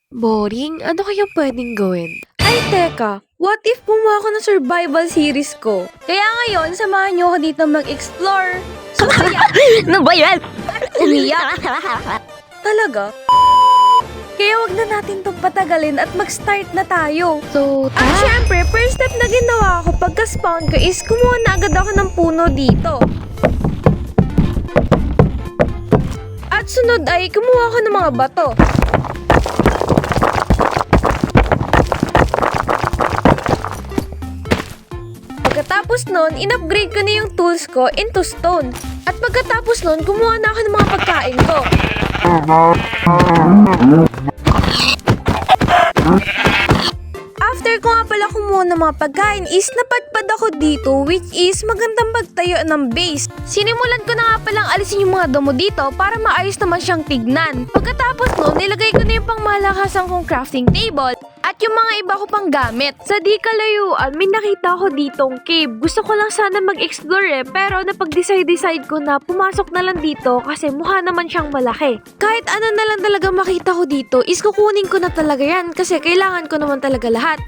Boring? Ano kaya pwedeng gawin? Ay, teka. What if gumawa ako ng survival series ko? Kaya ngayon, samahan niyo ako dito mag-explore. Sumaya Ano ba yan? at umiyak. Talaga? Kaya wag na natin itong patagalin at mag-start na tayo. So, at syempre, first step na ginawa ko pagka-spawn ko is kumuha na agad ako ng puno dito. At sunod ay kumuha ako ng mga bato. Pagkatapos nun, in-upgrade ko na yung tools ko into stone. At pagkatapos nun, kumuha na ako ng mga pagkain ko. After ko nga pala kumuha ng mga pagkain is napadpad ako dito, which is magandang magtayo ng base. Sinimulan ko na nga palang alisin yung mga damo dito para maayos naman siyang tignan. Pagkatapos nun, nilagay ko na yung pangmalakasan kong crafting table at yung mga iba ko pang gamit. Sa di kalayuan, may nakita ko ditong cave. Gusto ko lang sana mag-explore pero napag-decide ko na pumasok na lang dito kasi mukha naman siyang malaki. Kahit ano na lang talaga makita ko dito is kukunin ko na talaga yan kasi kailangan ko naman talaga lahat.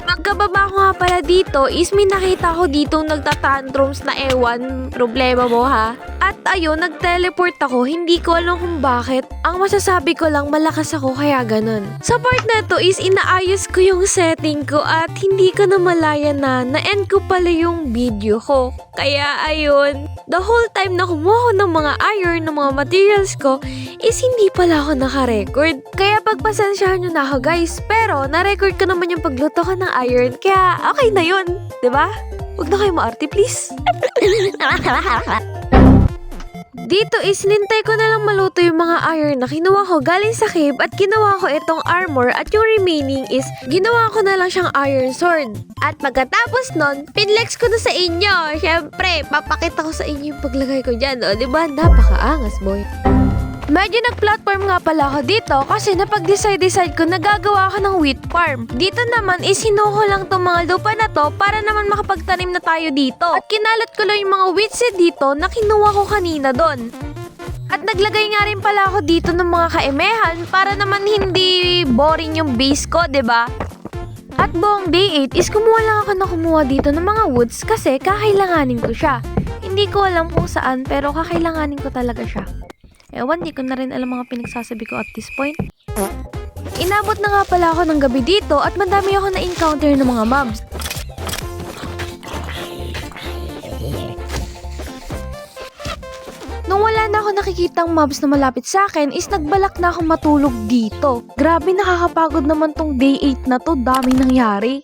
Pagkababa ko nga pala dito is may nakita ko ditong nagtatantrums na ewan, problema mo ha? At ayun, nag-teleport ako, hindi ko alam kung bakit. Ang masasabi ko lang, malakas ako kaya ganun. Sa part na to is inaayos ko yung setting ko at hindi ko na malaya na na-end ko pala yung video ko. Kaya ayun, the whole time na kumuha ko ng mga iron, ng mga materials ko, is hindi pala ako naka-record. Kaya pagpasensyahan nyo na ako guys, pero na-record ko naman yung pagluto ko ng iron, kaya okay na yun, diba? Huwag na kayo maarte please. Dito is nintay ko na lang maluto yung mga iron na kinuha ko galing sa cave at ginawa ko itong armor at yung remaining is ginawa ko na lang siyang iron sword. At pagkatapos nun, pinlex ko na sa inyo. Syempre, papakita ko sa inyo yung paglagay ko dyan. O, diba? Napakaangas, boy. Medyo nag-platform nga pala ako dito kasi napag-decide ko na gagawa ako ng wheat farm. Dito naman is hinuho lang tong mga lupa na to para naman makapagtanim na tayo dito. At kinalat ko lang yung mga wheat seed dito na kinuha ko kanina doon. At naglagay nga rin pala ako dito ng mga kaemehan para naman hindi boring yung base ko, 'di ba? At buong day 8 is kumuha lang ako na kumuha dito ng mga woods kasi kakailanganin ko siya. Hindi ko alam kung saan pero kakailanganin ko talaga siya. Ewan, di ko na rin alam mga pinagsasabi ko at this point. Inabot na nga pala ako ng gabi dito at madami ako na-encounter ng mga mobs. Nung wala na ako nakikitang mobs na malapit sa akin is nagbalak na ako matulog dito. Grabe, nakakapagod naman tong day 8 na to, daming nangyari.